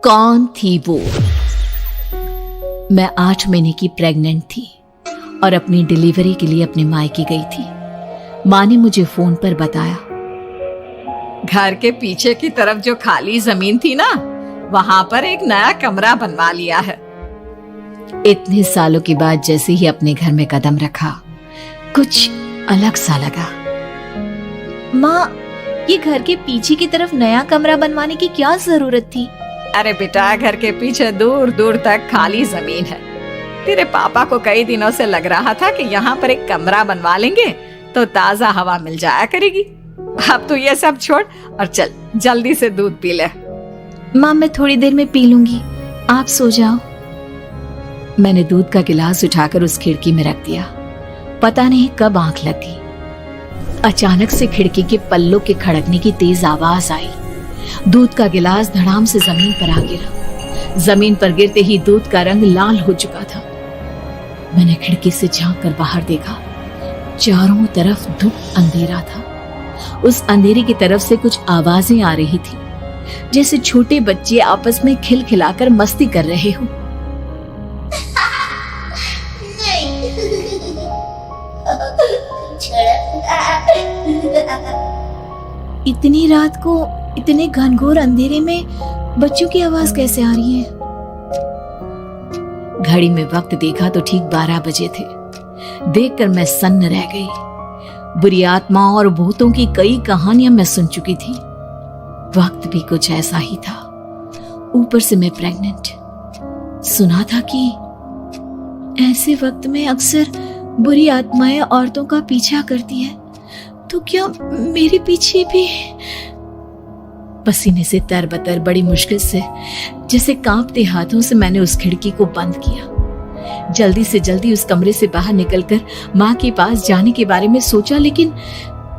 कौन थी वो? मैं 8 महीने की प्रेग्नेंट थी और अपनी डिलीवरी के लिए अपने मायके गई थी। माँ ने मुझे फोन पर बताया, घर के पीछे की तरफ जो खाली जमीन थी ना, वहां पर एक नया कमरा बनवा लिया है। इतने सालों के बाद जैसे ही अपने घर में कदम रखा, कुछ अलग सा लगा। माँ, ये घर के पीछे की तरफ नया कमरा बनवाने की क्या जरूरत थी? अरे बेटा, घर के पीछे दूर दूर तक खाली जमीन है। तेरे पापा को कई दिनों से लग रहा था कि यहाँ पर एक कमरा बनवा लेंगे तो ताजा हवा मिल जाया करेगी। अब तो ये सब छोड़ और चल जल्दी से दूध पी ले। माँ, मैं थोड़ी देर में पी लूंगी, आप सो जाओ। मैंने दूध का गिलास उठाकर उस खिड़की में रख दिया। पता नहीं कब आंख लगी, अचानक से खिड़की के पल्लों के खड़कने की तेज आवाज आई। दूध का गिलास धड़ाम से जमीन पर आ गिरा। जमीन पर गिरते ही दूध का रंग लाल हो चुका था। मैंने खिड़की से झांक कर बाहर देखा। चारों तरफ धूप अंधेरा था। उस अंधेरे की तरफ से कुछ आवाजें आ रही थी, जैसे छोटे बच्चे आपस में खिलखिलाकर मस्ती कर रहे हो। इतनी रात को इतने घनघोर अंधेरे में बच्चों की आवाज कैसे आ रही है? घड़ी में वक्त देखा तो ठीक 12 बजे थे। देखकर मैं सन्न रह गई। बुरी आत्मा और भूतों की कई कहानियां मैं सुन चुकी थी। वक्त भी कुछ ऐसा ही था। ऊपर से मैं प्रेग्नेंट। सुना था कि ऐसे वक्त में अक्सर बुरी आत्माएं औरतों का पीछा करती है, तो क्या मेरे पीछे भी? पसीने से तरबतर बड़ी मुश्किल से, जैसे कांपते हाथों से मैंने उस खिड़की को बंद किया। जल्दी से जल्दी उस कमरे से बाहर निकलकर माँ के पास जाने के बारे में सोचा, लेकिन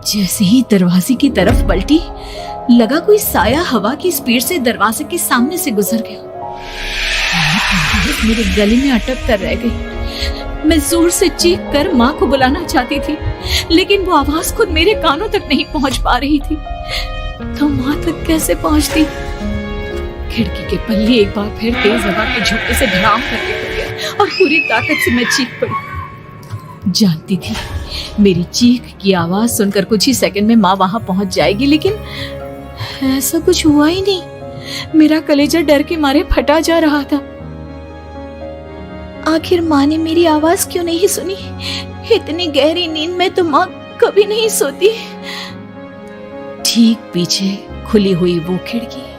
जैसे ही दरवाजे की तरफ पलटी, लगा कोई साया हवा की स्पीड से दरवाजे के सामने से गुजर गया। मेरे गले में अटक कर रह गई। मैं जोर से चीख कर माँ को बुलाना चाहती थी, लेकिन वो आवाज खुद मेरे कानों तक नहीं पहुंच पा रही थी। तो माँ तक कैसे पहुंचती? खिड़की के पल्ले एक बार फिर तेज हवा के झोंके से धड़ाम करके खुल गया और पूरी ताकत से मैं चीख पड़ी। जानती थी मेरी चीख की आवाज सुनकर कुछ ही सेकंड में माँ वहां पहुंच जाएगी, लेकिन ऐसा कुछ हुआ ही नहीं। मेरा कलेजा डर के मारे फटा जा रहा था। आखिर माँ ने मेरी आवाज क्यों नहीं सुनी? इतनी गहरी नींद में तो माँ कभी नहीं सोती। ठीक पीछे खुली हुई वो खिड़की।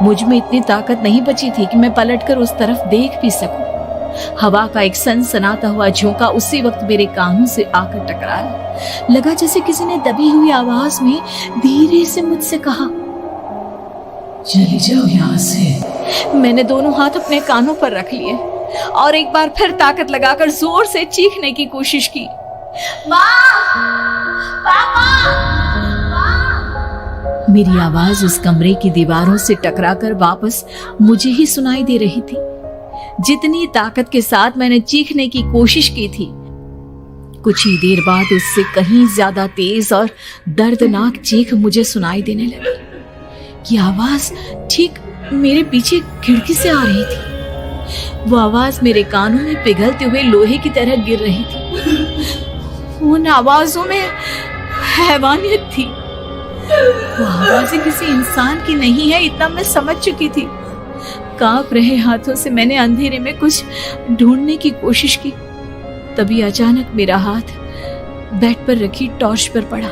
मुझ में इतनी ताकत नहीं बची थी कि मैं पलटकर उस तरफ देख भी सकूं। हवा का एक सनसनाता हुआ झोंका उसी वक्त मेरे कानों से आकर टकराया। लगा जैसे किसी ने दबी हुई आवाज में धीरे से मुझसे कहा, चली जाओ यहाँ से। मैंने दोनों हाथ अपने कानों पर रख लिए और एक बार फिर ताकत लगाकर जोर से चीखने की कोशिश की। मेरी आवाज उस कमरे की दीवारों से टकराकर वापस मुझे ही सुनाई दे रही थी। जितनी ताकत के साथ मैंने चीखने की कोशिश की थी, कुछ ही देर बाद उससे कहीं ज्यादा तेज और दर्दनाक चीख मुझे सुनाई देने लगी। ये आवाज ठीक मेरे पीछे खिड़की से आ रही थी। वो आवाज मेरे कानों में पिघलते हुए लोहे की तरह गिर रही थी। उन आवाजों में हैवानियत थी। वो आवाजें किसी इंसान की नहीं है, इतना मैं समझ चुकी थी। कांप रहे हाथों से मैंने अंधेरे में कुछ ढूंढने की कोशिश की। तभी अचानक मेरा हाथ बेड पर रखी टॉर्च पर पड़ा।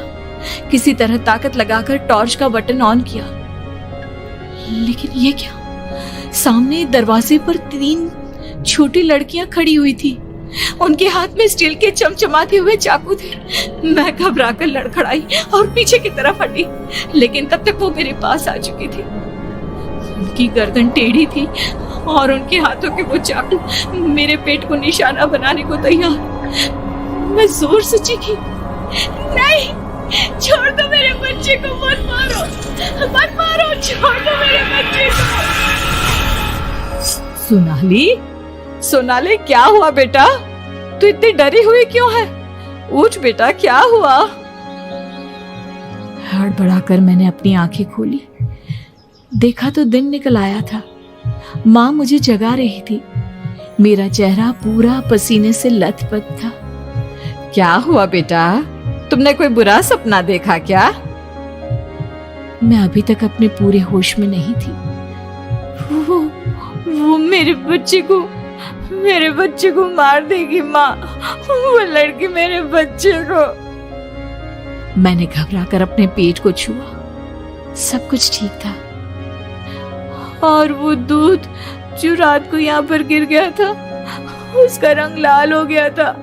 किसी तरह ताकत लगाकर टॉर्च का बटन ऑन किया, लेकिन ये क्या? सामने दरवाजे पर 3 छोटी लड़कियां खड़ी हुई थी। उनके हाथ में स्टील के चमचमाते हुए चाकू थे। मैं घबराकर लड़खड़ाई और पीछे की तरफ हटी, लेकिन तब तक वो मेरे पास आ चुकी थी। उनकी गर्दन टेढ़ी थी और उनके हाथों के वो चाकू मेरे पेट को निशाना बनाने को तैयार। मैं जोर से चीखी, नहीं, छोड़ दो मेरे बच्चे को, मत मारो, मत मारो, छोड़ दो मेरे बच्चे को। सोनाली, क्या हुआ बेटा? तू इतनी डरी हुई क्यों है? उठ बेटा, क्या हुआ? हड़बड़ाकर मैंने अपनी आंखें खोली। देखा तो दिन निकल आया था। माँ मुझे जगा रही थी। मेरा चेहरा पूरा पसीने से लथपथ था। क्या हुआ बेटा, तुमने कोई बुरा सपना देखा क्या? मैं अभी तक अपने पूरे होश में नहीं थी। वो मेरे बच्चे को मार देगी माँ। वो लड़की मेरे बच्चे को। मैंने घबराकर अपने पेट को छुआ। सब कुछ ठीक था। और वो दूध जो रात को यहाँ पर गिर गया था, उसका रंग लाल हो गया था।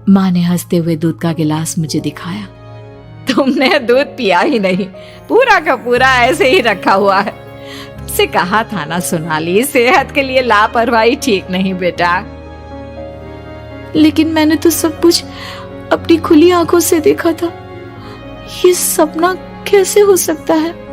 माँ ने हंसते हुए दूध का गिलास मुझे दिखाया। तुमने दूध पिया ही नहीं, पूरा का पूरा ऐसे ही रखा हुआ है। तुमसे कहा था ना सोनाली, सेहत के लिए लापरवाही ठीक नहीं बेटा। लेकिन मैंने तो सब कुछ अपनी खुली आंखों से देखा था। ये सपना कैसे हो सकता है?